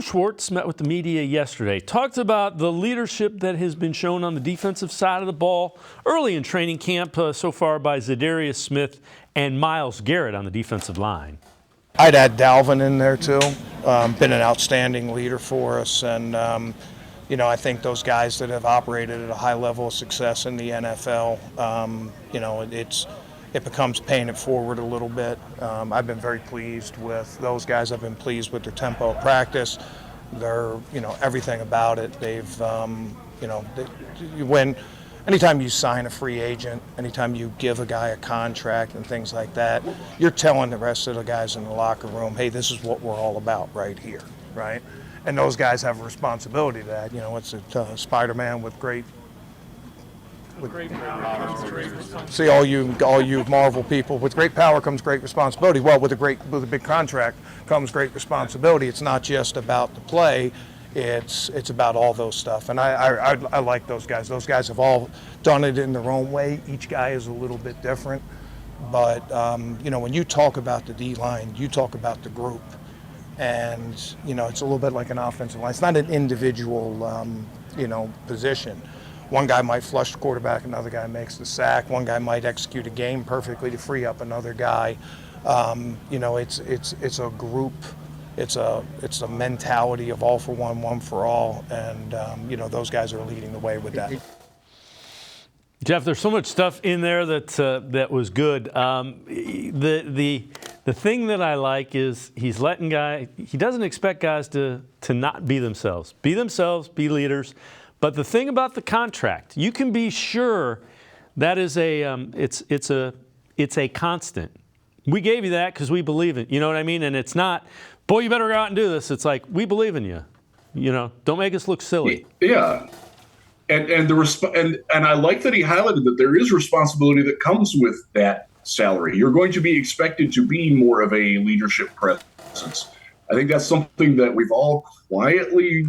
Schwartz met with the media yesterday, talked about the leadership that has been shown on the defensive side of the ball early in training camp so far by Za'Darius Smith and Myles Garrett on the defensive line. I'd add Dalvin in there too. Been an outstanding leader for us, and I think those guys that have operated at a high level of success in the NFL, it becomes paying it forward a little bit. I've been very pleased with those guys. I've been pleased with their tempo of practice. They're, everything about it. They've, anytime you sign a free agent, anytime you give a guy a contract and things like that, you're telling the rest of the guys in the locker room, hey, this is what we're all about right here, right? And those guys have a responsibility to that. It's a Spider-Man with great see, all you Marvel people, with great power comes great responsibility. Well, with a big contract comes great responsibility. It's not just about the play. It's about all those stuff, and I like those guys. Those guys have all done it in their own way. Each guy is a little bit different, but when you talk about the D-line, you talk about the group, and it's a little bit like an offensive line. It's not an individual position. One guy might flush the quarterback, another guy makes the sack. One guy might execute a game perfectly to free up another guy. It's a group. It's a mentality of all for one, one for all, and those guys are leading the way with that. Jeff, there's so much stuff in there that was good. The thing that I like is he's letting guys. He doesn't expect guys to not be themselves. Be themselves. Be leaders. But the thing about the contract, you can be sure that is it's a constant. We gave you that because we believe in it. You know what I mean? And it's not, boy, you better go out and do this. It's like, we believe in you. Don't make us look silly. Yeah. And I like that he highlighted that there is responsibility that comes with that salary. You're going to be expected to be more of a leadership presence. I think that's something that we've all quietly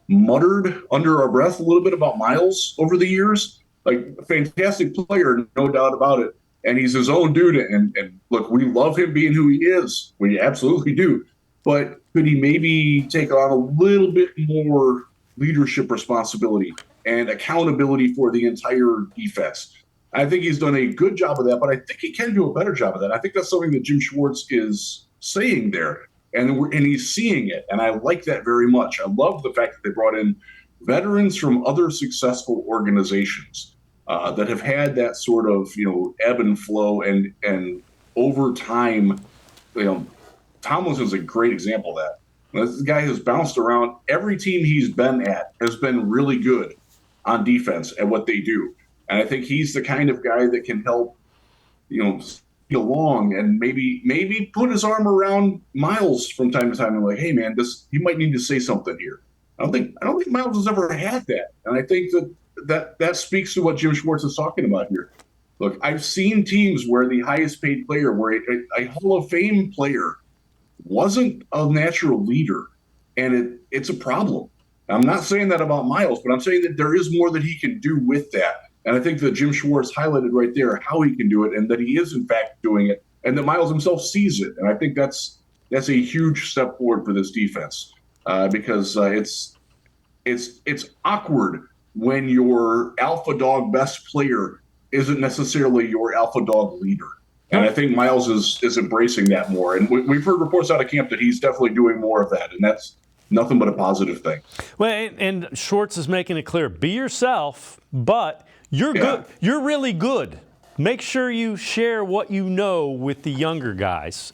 muttered under our breath a little bit about Myles over the years. Like, a fantastic player, no doubt about it. And he's his own dude. And look, we love him being who he is. We absolutely do. But could he maybe take on a little bit more leadership responsibility and accountability for the entire defense? I think he's done a good job of that, but I think he can do a better job of that. I think that's something that Jim Schwartz is saying there. And he's seeing it, and I like that very much. I love the fact that they brought in veterans from other successful organizations that have had that sort of ebb and flow, and over time, Tomlinson's a great example of that. This guy has bounced around. Every team he's been at has been really good on defense at what they do, and I think he's the kind of guy that can help along and maybe put his arm around Myles from time to time and like, hey man, you might need to say something here. I don't think Myles has ever had that, and I think that speaks to what Jim Schwartz is talking about here. Look, I've seen teams where the highest paid player, where a Hall of Fame player wasn't a natural leader, and it's a problem. I'm not saying that about Myles, but I'm saying that there is more that he can do with that. And I think that Jim Schwartz highlighted right there how he can do it, and that he is in fact doing it, and that Myles himself sees it. And I think that's a huge step forward for this defense, because it's awkward when your alpha dog best player isn't necessarily your alpha dog leader. And I think Myles is embracing that more. And we've heard reports out of camp that he's definitely doing more of that, and that's nothing but a positive thing. Well, and Schwartz is making it clear: be yourself, but you're good. You're really good. Make sure you share what you know with the younger guys.